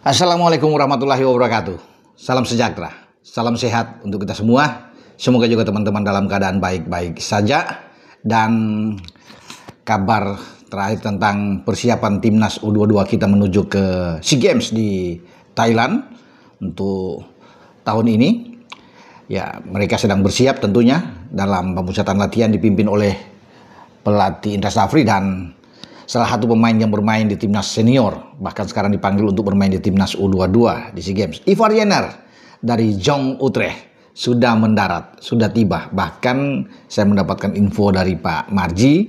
Assalamualaikum warahmatullahi wabarakatuh. Salam sejahtera, salam sehat untuk kita semua. Semoga juga teman-teman dalam keadaan baik-baik saja. Dan kabar terakhir tentang persiapan timnas U22 kita menuju ke SEA Games di Thailand untuk tahun ini. Ya, mereka sedang bersiap tentunya dalam pemusatan latihan dipimpin oleh pelatih Indra Safri dan salah satu pemain yang bermain di timnas senior, bahkan sekarang dipanggil untuk bermain di timnas U22 di SEA Games. Ivar Jenner dari Jong Utrecht sudah mendarat, sudah tiba. Bahkan saya mendapatkan info dari Pak Marji,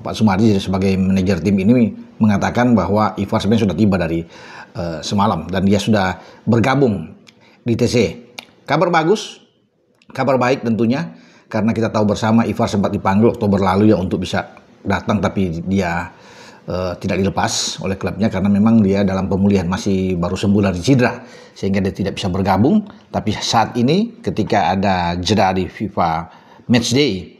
Pak Sumarji sebagai manajer tim ini mengatakan bahwa Ivar sebenarnya sudah tiba dari semalam dan dia sudah bergabung di TC. Kabar bagus, kabar baik tentunya, karena kita tahu bersama Ivar sempat dipanggil Oktober lalu ya untuk bisa datang, tapi dia tidak dilepas oleh klubnya karena memang dia dalam pemulihan, masih baru sembuh dari cedera sehingga dia tidak bisa bergabung. Tapi saat ini ketika ada jeda di FIFA Matchday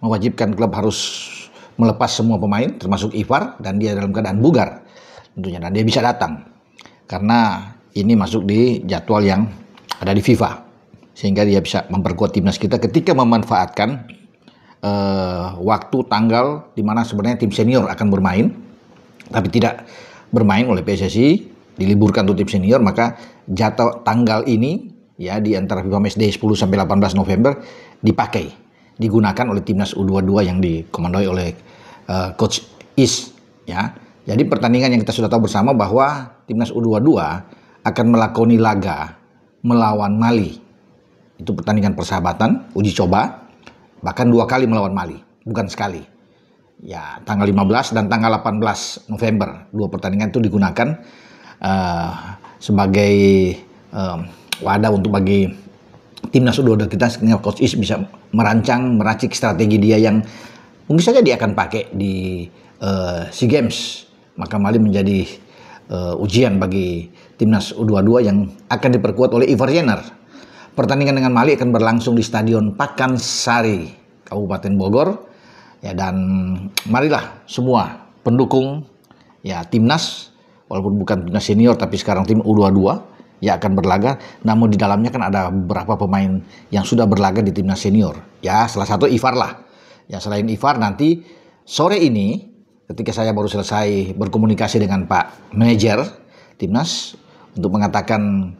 mewajibkan klub harus melepas semua pemain termasuk Ivar, dan dia dalam keadaan bugar tentunya, dan dia bisa datang karena ini masuk di jadwal yang ada di FIFA sehingga dia bisa memperkuat timnas kita ketika memanfaatkan waktu tanggal di mana sebenarnya tim senior akan bermain tapi tidak bermain oleh PSSI, diliburkan untuk tim senior. Maka jadwal tanggal ini ya di antara FIFA Matchday 10 sampai 18 November digunakan oleh timnas U22 yang dikomandoi oleh Coach Is ya. Jadi pertandingan yang kita sudah tahu bersama bahwa timnas U22 akan melakoni laga melawan Mali. Itu pertandingan persahabatan, uji coba. Bahkan 2 kali melawan Mali, bukan sekali. Ya, tanggal 15 dan tanggal 18 November, 2 pertandingan itu digunakan sebagai wadah untuk bagi timnas U22 kita, sehingga Coach Is bisa meracik strategi dia yang mungkin saja dia akan pakai di SEA Games. Maka Mali menjadi ujian bagi timnas U22 yang akan diperkuat oleh Ivar Jenner. Pertandingan dengan Mali akan berlangsung di Stadion Pakansari, Kabupaten Bogor. Ya, dan marilah semua pendukung ya timnas, walaupun bukan timnas senior tapi sekarang tim U22 ya akan berlaga. Namun di dalamnya kan ada beberapa pemain yang sudah berlaga di timnas senior. Ya, salah satu Ivar lah. Ya, selain Ivar, nanti sore ini ketika saya baru selesai berkomunikasi dengan Pak manajer timnas untuk mengatakan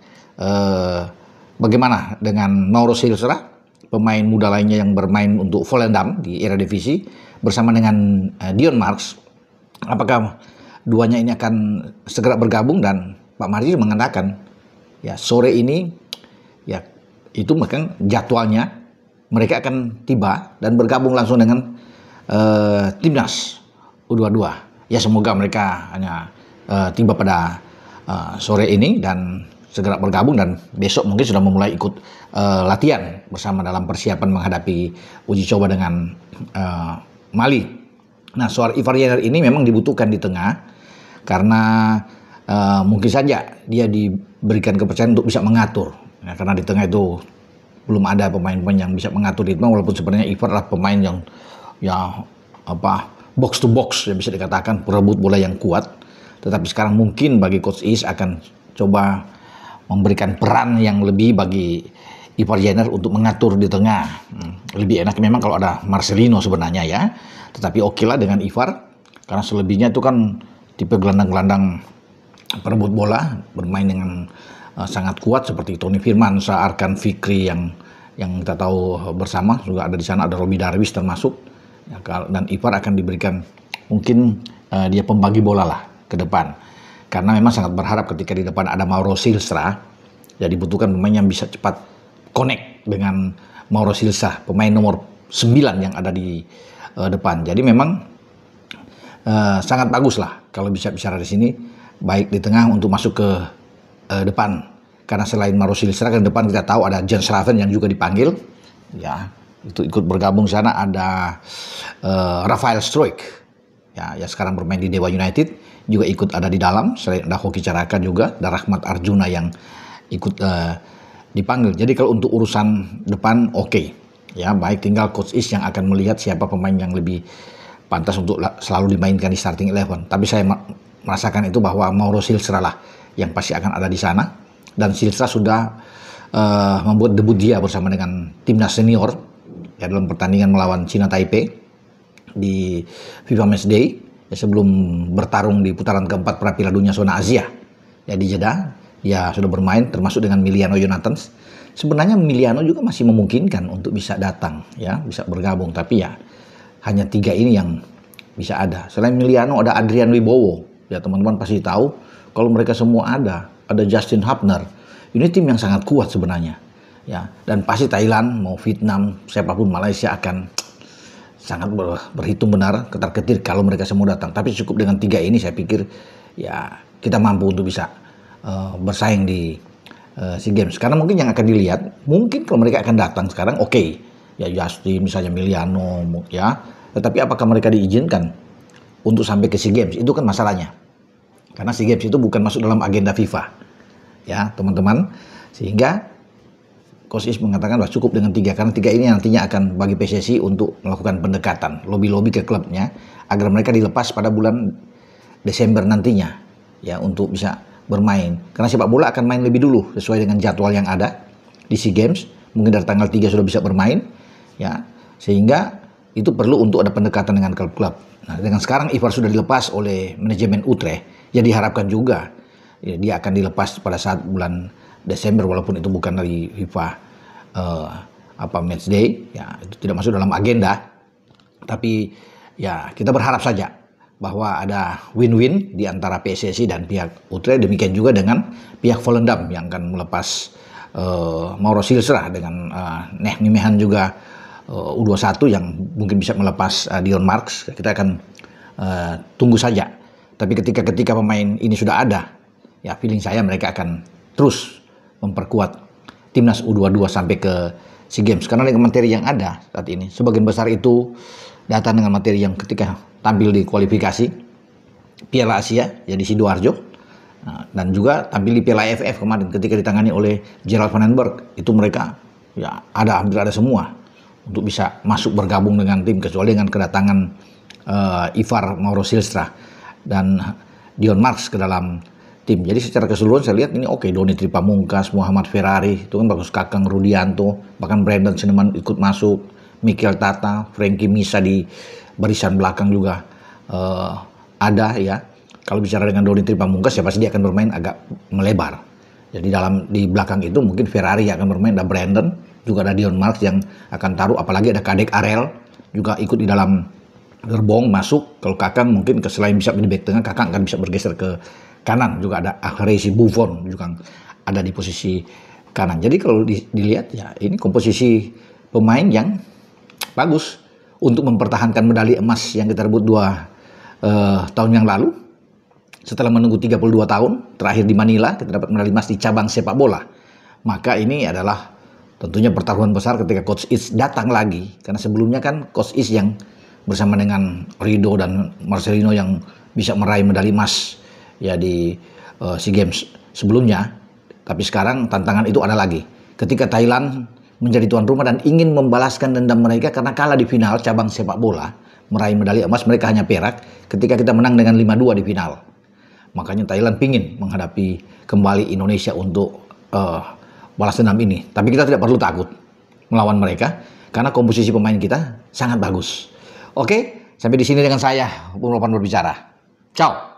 bagaimana dengan Mauro Silstra, pemain muda lainnya yang bermain untuk Volendam di Eredivisie bersama dengan Dion Marks, apakah duanya ini akan segera bergabung? Dan Pak Marji mengatakan ya sore ini ya itu bahkan jadwalnya mereka akan tiba dan bergabung langsung dengan timnas U22. Ya, semoga mereka hanya tiba pada sore ini dan segera bergabung, dan besok mungkin sudah memulai ikut latihan bersama dalam persiapan menghadapi uji coba dengan Mali. Nah, soal Ivar Jenner ini memang dibutuhkan di tengah karena mungkin saja dia diberikan kepercayaan untuk bisa mengatur ya, karena di tengah itu belum ada pemain-pemain yang bisa mengatur ritme, walaupun sebenarnya Ivar adalah pemain yang ya box to box yang bisa dikatakan perebut bola yang kuat. Tetapi sekarang mungkin bagi Coach Is akan coba memberikan peran yang lebih bagi Ivar Jenner untuk mengatur di tengah. Lebih enak memang kalau ada Marcelino sebenarnya ya. Tetapi oke lah dengan Ivar, karena selebihnya itu kan tipe gelandang-gelandang perebut bola, bermain dengan sangat kuat seperti Tony Firmansyah, Arkan Fikri yang kita tahu bersama juga ada di sana, ada Robbie Darwish termasuk. Ya, dan Ivar akan diberikan mungkin dia pembagi bola lah ke depan. Karena memang sangat berharap ketika di depan ada Mauro Silstra, ya dibutuhkan pemain yang bisa cepat connect dengan Mauro Silstra, pemain nomor 9 yang ada di depan. Jadi memang sangat bagus lah kalau bisa bicara di sini, baik di tengah untuk masuk ke depan. Karena selain Mauro Silstra kan di depan kita tahu ada Jens Slaven yang juga dipanggil, ya itu ikut bergabung di sana. Ada Rafael Struijk, ya sekarang bermain di Dewa United, juga ikut ada di dalam. Selain ada Hoki Caraka juga, ada Rahmat Arjuna yang ikut dipanggil. Jadi kalau untuk urusan depan oke. Ya, baik, tinggal Coach Is yang akan melihat siapa pemain yang lebih pantas untuk selalu dimainkan di starting 11. Tapi saya merasakan itu bahwa Mauro Silstra lah yang pasti akan ada di sana. Dan Silstra sudah membuat debut dia bersama dengan timnas senior ya, dalam pertandingan melawan China Taipei di FIFA Matchday ya, sebelum bertarung di putaran keempat pra Piala Dunia zona Asia ya di Jeddah. Dia sudah bermain termasuk dengan Miliano Jonathans. Sebenarnya Miliano juga masih memungkinkan untuk bisa datang ya, bisa bergabung, tapi ya hanya 3 ini yang bisa ada. Selain Miliano ada Adrian Wibowo ya, teman-teman pasti tahu kalau mereka semua ada Justin Hubner. Ini tim yang sangat kuat sebenarnya ya, dan pasti Thailand mau Vietnam siapapun Malaysia akan sangat berhitung benar ketar-ketir kalau mereka semua datang. Tapi cukup dengan 3 ini saya pikir ya kita mampu untuk bisa bersaing di SEA Games. Karena mungkin yang akan dilihat, mungkin kalau mereka akan datang sekarang oke, ya Justin misalnya Miliano ya, tetapi apakah mereka diizinkan untuk sampai ke SEA Games, itu kan masalahnya. Karena SEA Games itu bukan masuk dalam agenda FIFA ya teman-teman, sehingga Coach Is mengatakan bahwa cukup dengan 3, karena 3 ini nantinya akan bagi PSSI untuk melakukan pendekatan, lobby-lobby ke klubnya agar mereka dilepas pada bulan Desember nantinya ya untuk bisa bermain. Karena sepak bola akan main lebih dulu sesuai dengan jadwal yang ada di SEA Games. Mungkin dari tanggal 3 sudah bisa bermain ya, sehingga itu perlu untuk ada pendekatan dengan klub-klub. Nah, dengan sekarang Ivar sudah dilepas oleh manajemen Utrecht, ya diharapkan juga ya, dia akan dilepas pada saat bulan Desember, walaupun itu bukan dari FIFA Matchday ya, itu tidak masuk dalam agenda. Tapi ya kita berharap saja bahwa ada win-win di antara PSSI dan pihak Utrecht, demikian juga dengan pihak Volendam yang akan melepas Mauro Silstra dengan Neh Nimehan juga U21 yang mungkin bisa melepas Dion Marks. Kita akan tunggu saja. Tapi ketika pemain ini sudah ada, ya feeling saya mereka akan terus memperkuat timnas U22 sampai ke SEA Games. Karena dengan materi yang ada saat ini, sebagian besar itu datang dengan materi yang ketika tampil di kualifikasi Piala Asia ya di Sidoarjo, dan juga tampil di Piala AFF kemarin ketika ditangani oleh Gerald van den Berg. Itu mereka ya hampir ada semua untuk bisa masuk bergabung dengan tim, kecuali dengan kedatangan Ivar Mauro Silstra dan Dion Marks ke dalam tim. Jadi secara keseluruhan saya lihat ini oke. Doni Tripamungkas, Muhammad Ferrari itu kan bagus, Kakang Rudianto, bahkan Brandon Sineman ikut masuk, Mikel Tata, Frankie Misa di barisan belakang juga ada ya. Kalau bicara dengan Doni Tripamungkas ya pasti dia akan bermain agak melebar. Jadi di belakang itu mungkin Ferrari yang akan bermain, ada Brandon, juga ada Dion Marks yang akan taruh, apalagi ada Kadek Arel juga ikut di dalam gerbong masuk. Kalau Kakang mungkin selain bisa di back tengah, Kakang akan bisa bergeser ke kanan, juga ada Akhresi Buffon juga ada di posisi kanan. Jadi kalau dilihat ya ini komposisi pemain yang bagus untuk mempertahankan medali emas yang kita rebut 2 tahun yang lalu. Setelah menunggu 32 tahun terakhir di Manila kita dapat medali emas di cabang sepak bola. Maka ini adalah tentunya pertaruhan besar ketika Coach Is datang lagi, karena sebelumnya kan Coach Is yang bersama dengan Rido dan Marcelino yang bisa meraih medali emas ya di SEA Games sebelumnya. Tapi sekarang tantangan itu ada lagi ketika Thailand menjadi tuan rumah dan ingin membalaskan dendam mereka karena kalah di final cabang sepak bola, meraih medali emas, mereka hanya perak ketika kita menang dengan 5-2 di final. Makanya Thailand pingin menghadapi kembali Indonesia untuk balas dendam ini. Tapi kita tidak perlu takut melawan mereka karena komposisi pemain kita sangat bagus. Oke, sampai di sini dengan saya, Bung Ropan berbicara. Ciao.